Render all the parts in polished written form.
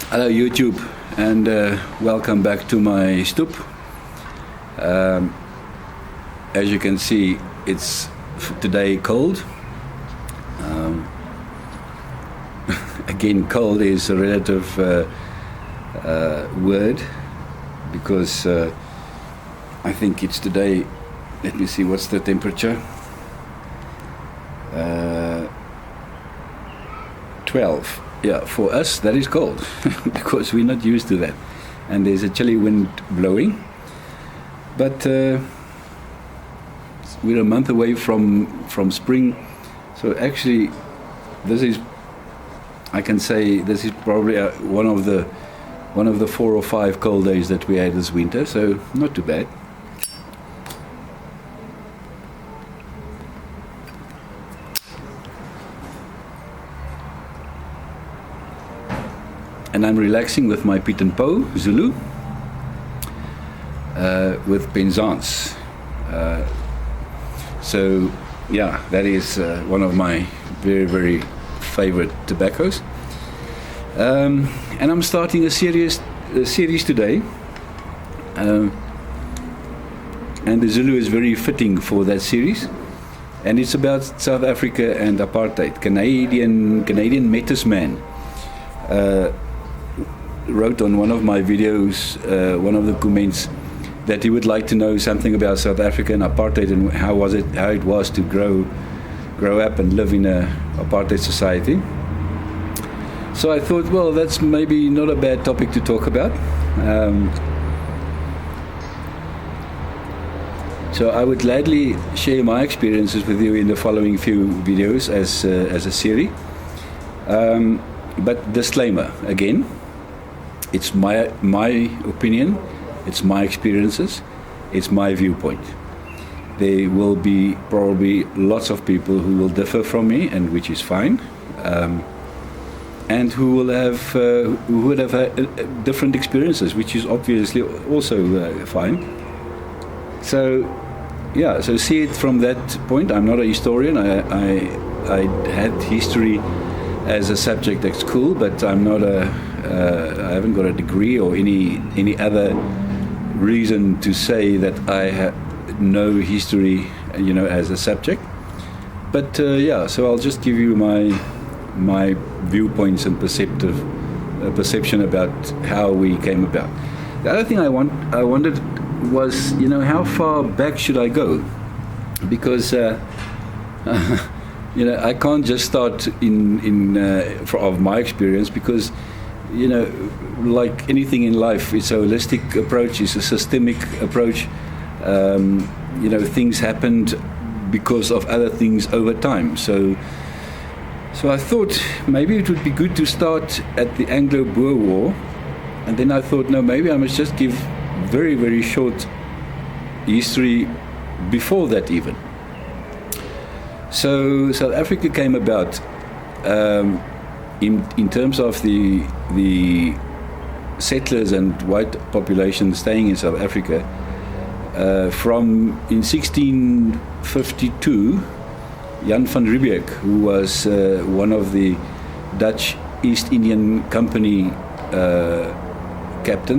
Hello YouTube, and welcome back to my stoep. As you can see, it's today cold. Again, cold is a relative word, because I think it's today, let me see, what's the temperature? 12. Yeah, for us that is cold because we're not used to that, and there's a chilly wind blowing. But we're a month away from spring, so actually, this is, I can say, this is probably one of the 4 or 5 cold days that we had this winter. So not too bad. And I'm relaxing with my Piet and Po Zulu with Penzance. So yeah, that is one of my very, very favorite tobaccos. And I'm starting a series today. And the Zulu is very fitting for that series. And it's about South Africa and apartheid. Canadian Metis man wrote on one of my videos, one of the comments, that he would like to know something about South Africa and apartheid and how it was to grow up and live in a apartheid society. So I thought, well, that's maybe not a bad topic to talk about. So I would gladly share my experiences with you in the following few videos as a series. But disclaimer again. It's my opinion, it's my experiences, it's my viewpoint. There will be probably lots of people who will differ from me, and which is fine, and who would have had different experiences, which is obviously also fine. So, yeah. So see it from that point. I'm not a historian. I had history as a subject at school, but I'm not I haven't got a degree or any other reason to say that I know history, as a subject. But yeah, so I'll just give you my viewpoints and perception about how we came about. The other thing I wondered was, how far back should I go? Because I can't just start of my experience, because like anything in life, it's a holistic approach, it's a systemic approach. Things happened because of other things over time. So I thought maybe it would be good to start at the Anglo-Boer War, and then I thought, no, maybe I must just give very, very short history before that even. So South Africa came about in terms of the settlers and white population staying in South Africa, in 1652, Jan van Riebeeck, who was one of the Dutch East Indian Company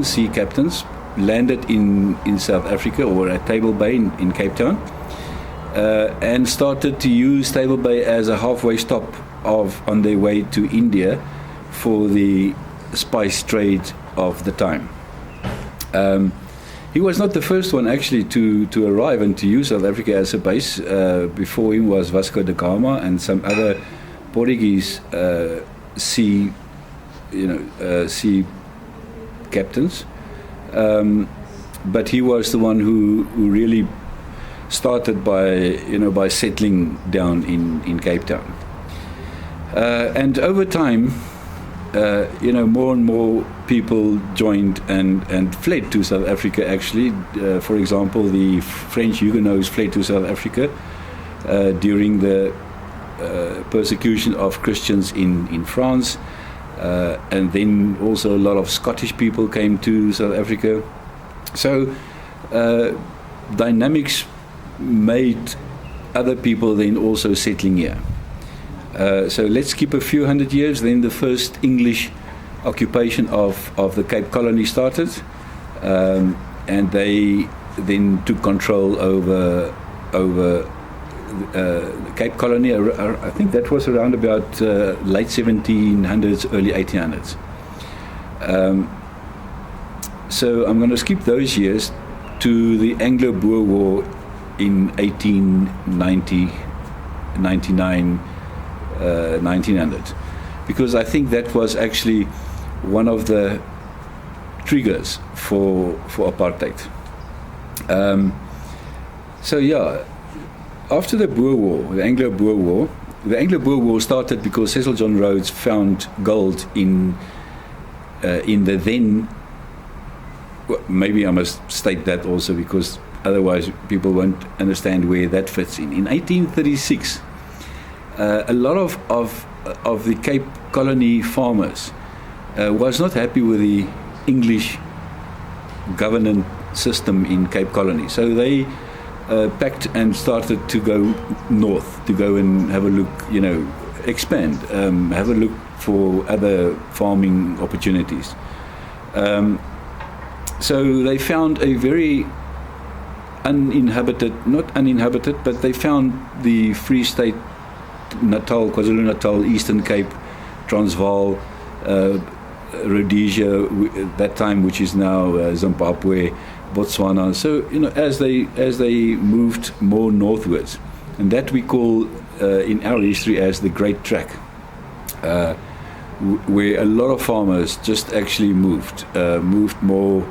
sea captains, landed in South Africa, or at Table Bay in Cape Town, and started to use Table Bay as a halfway stop on their way to India for the spice trade of the time. He was not the first one actually to arrive and to use South Africa as a base. Before him was Vasco da Gama and some other Portuguese sea captains. But he was the one who really started by settling down in Cape Town. And over time, more and more people joined and fled to South Africa, actually. For example, the French Huguenots fled to South Africa during the persecution of Christians in France. And then also a lot of Scottish people came to South Africa. So dynamics made other people then also settling here. So let's skip a few hundred years. Then the first English occupation of the Cape Colony started, and they then took control over the Cape Colony. I think that was around about late 1700s, early 1800s. So I'm going to skip those years to the Anglo-Boer War in 1890, 99, 1900, because I think that was actually one of the triggers for apartheid. So yeah, after the Boer War, the Anglo-Boer War started because Cecil John Rhodes found gold in the then. Well, maybe I must state that also, because otherwise people won't understand where that fits in. In 1836, a lot of the Cape Colony farmers was not happy with the English governance system in Cape Colony. So they packed and started to go north, to go and have a look, expand, have a look for other farming opportunities. So they found a very not uninhabited, but they found the Free State, Natal, KwaZulu-Natal, Eastern Cape, Transvaal, Rhodesia, that time, which is now Zimbabwe, Botswana. So as they moved more northwards, and that we call in our history as the Great Track, where a lot of farmers just actually moved more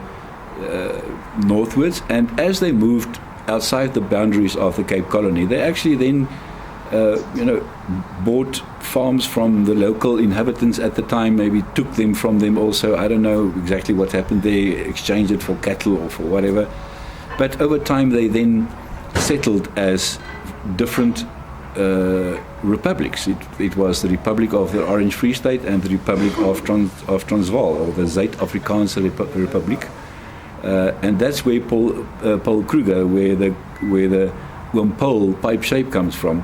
northwards, and as they moved outside the boundaries of the Cape Colony, they actually then bought farms from the local inhabitants at the time, maybe took them from them also. I don't know exactly what happened. They exchanged it for cattle or for whatever. But over time they then settled as different republics. It was the Republic of the Orange Free State and the Republic of Transvaal, or the Zuid-Afrikaanse Republiek. And that's where Paul Kruger, where the Wimpole pipe shape comes from,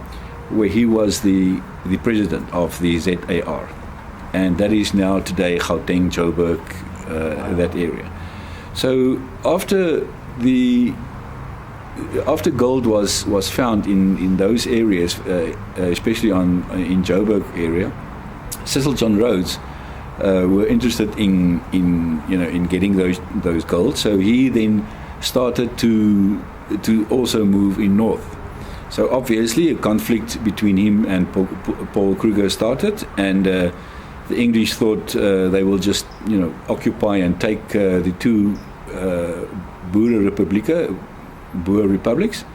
where he was the president of the ZAR, and that is now today Gauteng, Joburg, that area. So after gold was found in those areas, especially in Joburg area, Cecil John Rhodes were interested in getting those gold. So he then started to also move in north. So obviously a conflict between him and Paul Kruger started, and the English thought they will just occupy and take the two Boer republics,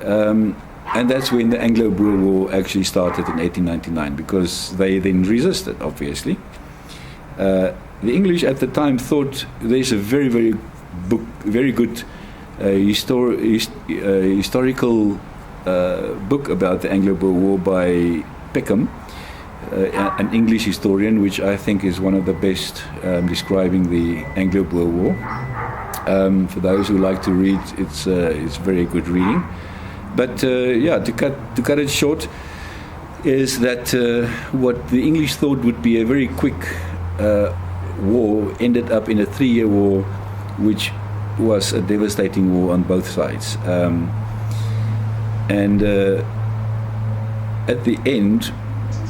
and that's when the Anglo-Boer War actually started in 1899, because they then resisted, obviously. The English at the time thought there's a very good historical book about the Anglo-Boer War by Peckham, an English historian, which I think is one of the best describing the Anglo-Boer War. For those who like to read, it's very good reading. But to cut it short, is that what the English thought would be a very quick war ended up in a 3-year war, which was a devastating war on both sides. And at the end,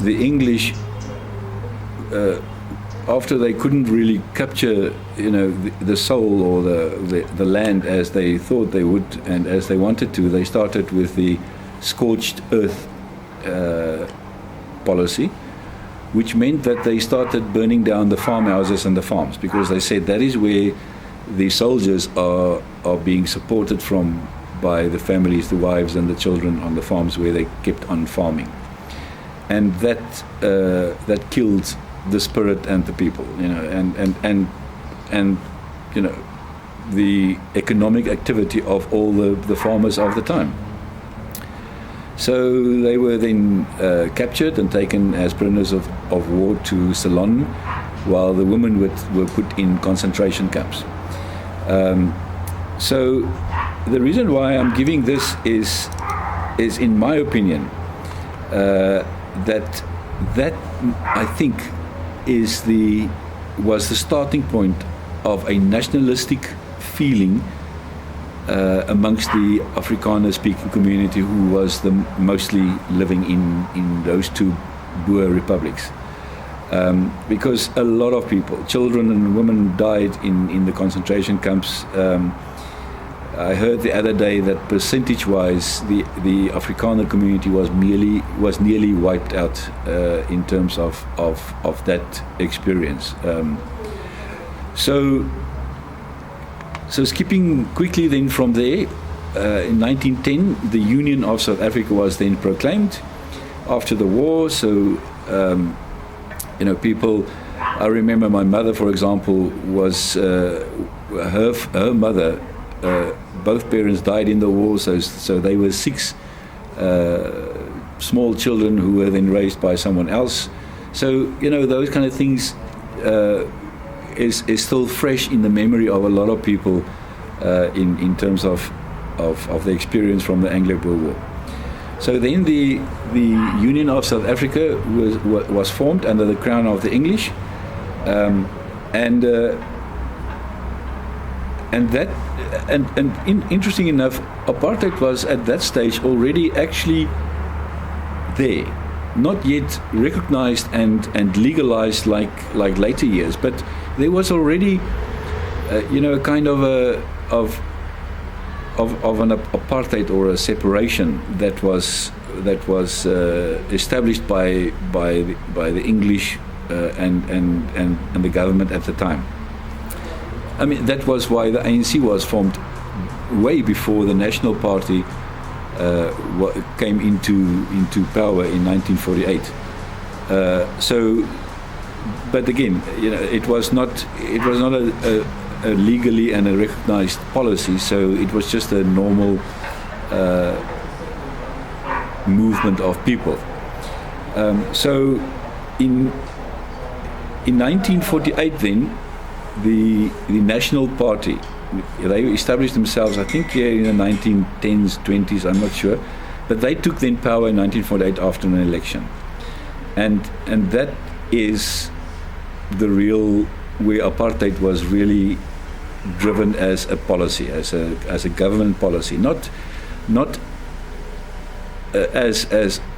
the English, after they couldn't really capture, the soul or the land as they thought they would and as they wanted to, they started with the scorched earth policy, which meant that they started burning down the farmhouses and the farms, because they said that is where the soldiers are being supported from by the families, the wives and the children on the farms where they kept on farming, and that killed the spirit and the people, and the economic activity of all the farmers of the time. So they were then captured and taken as prisoners of war to Ceylon, while the women were put in concentration camps. So the reason why I'm giving this is in my opinion, that I think is the was the starting point of a nationalistic feeling amongst the Afrikaner-speaking community, who was mostly living in those two Boer republics. Because a lot of people, children and women, died in the concentration camps. I heard the other day that percentage-wise, the Afrikaner community was nearly wiped out in terms of that experience. So skipping quickly then from there, in 1910, the Union of South Africa was then proclaimed after the war. So, people, I remember my mother, for example, was, her mother, both parents died in the war, so they were 6 small children who were then raised by someone else. So, those kind of things is still fresh in the memory of a lot of people in terms of the experience from the Anglo-Boer War. So then the Union of South Africa was formed under the crown of the English, interesting enough, apartheid was at that stage already actually there, not yet recognized and legalized like later years, but there was already a kind of an apartheid or a separation that was established by the English and the government at the time. I mean, that was why the ANC was formed way before the National Party came into power in 1948. But again, it was not a legally and a recognized policy. So it was just a normal movement of people. So in 1948, then. The National Party, they established themselves, I think, here in the 1910s, 20s, I'm not sure, but they took then power in 1948 after an election, and that is the real where apartheid was really driven as a policy, as a government policy, not as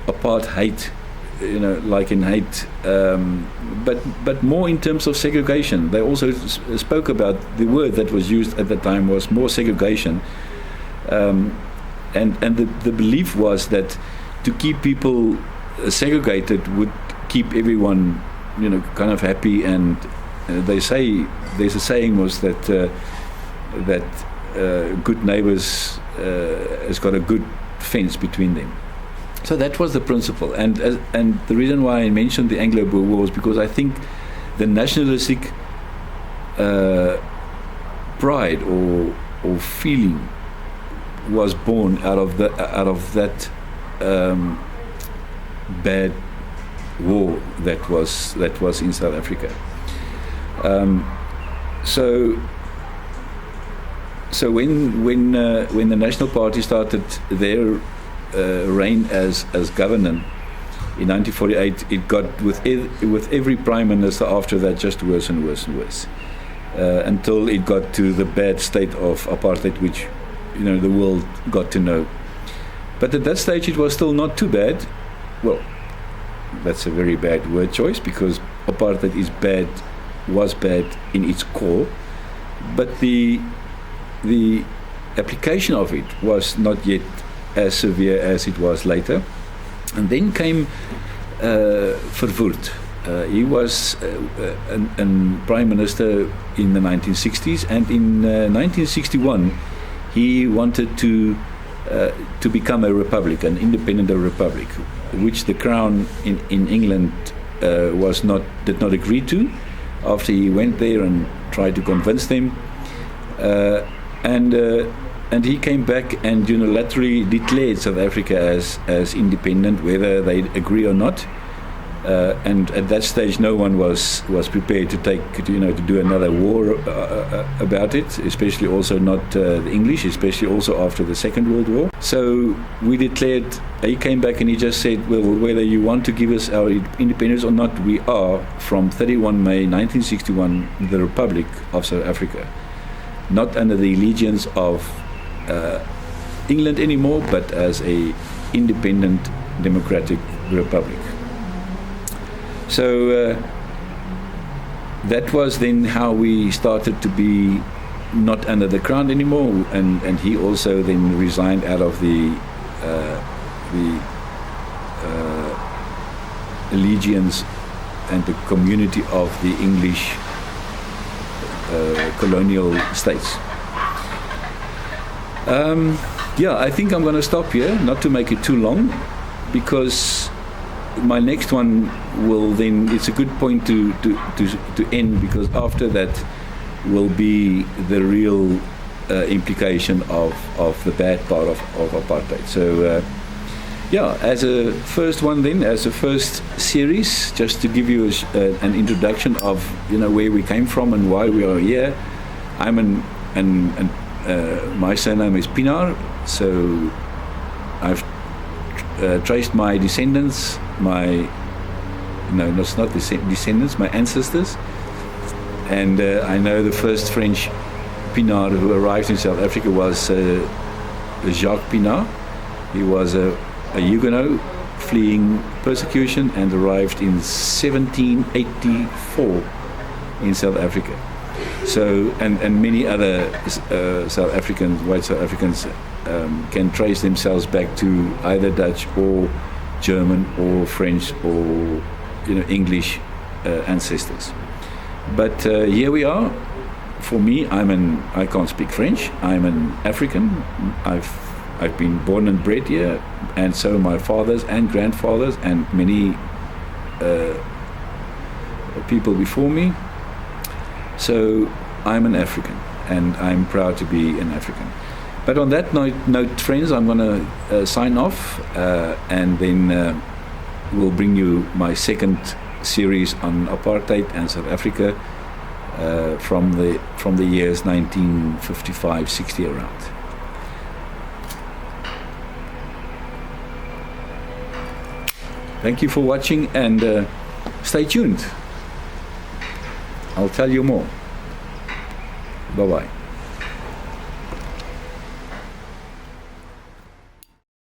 apartheid. Like in hate, but more in terms of segregation. They also spoke about the word that was used at the time was more segregation, and the belief was that to keep people segregated would keep everyone, kind of happy. And they say there's a saying was that good neighbors has got a good fence between them. So that was the principle, and the reason why I mentioned the Anglo-Boer War was because I think the nationalistic pride or feeling was born out of that bad war that was in South Africa. So when the National Party started their reign as governor in 1948, it got with every prime minister after that just worse and worse and worse, until it got to the bad state of apartheid, which the world got to know. But at that stage it was still not too bad. Well, that's a very bad word choice, because apartheid was bad in its core, but the application of it was not yet as severe as it was later. And then came Verwoerd. He was a prime minister in the 1960s, and in 1961 he wanted to become a republic, an independent republic, which the Crown in England did not agree to. After he went there and tried to convince them, and he came back and unilaterally declared South Africa as independent, whether they agree or not. And at that stage, no one was prepared to do another war about it, especially also not the English, especially also after the Second World War. So we declared, he came back and he just said, well, whether you want to give us our independence or not, we are, from 31 May 1961, the Republic of South Africa. Not under the allegiance of England anymore, but as a independent democratic republic. So that was then how we started to be not under the crown anymore, and he also then resigned out of the allegiance and the community of the English colonial states. I think I'm going to stop here, not to make it too long, because my next one will then, it's a good point to end, because after that will be the real implication of the bad part of apartheid. So as a first one then, as a first series, just to give you an introduction of where we came from and why we are here. My surname is Pienaar, so I've traced my descendants, my ancestors, and I know the first French Pienaar who arrived in South Africa was Jacques Pienaar. He was a Huguenot fleeing persecution and arrived in 1784 in South Africa. So, and many other white South Africans can trace themselves back to either Dutch or German or French or English ancestors. But here we are. For me, I can't speak French. I'm an African. I've been born and bred here, and so my fathers and grandfathers and many people before me. So I'm an African, and I'm proud to be an African. But on that note, friends, I'm going to sign off, and then we'll bring you my second series on apartheid and South Africa from the years 1955-60 around. Thank you for watching, and stay tuned. I'll tell you more. Bye-bye.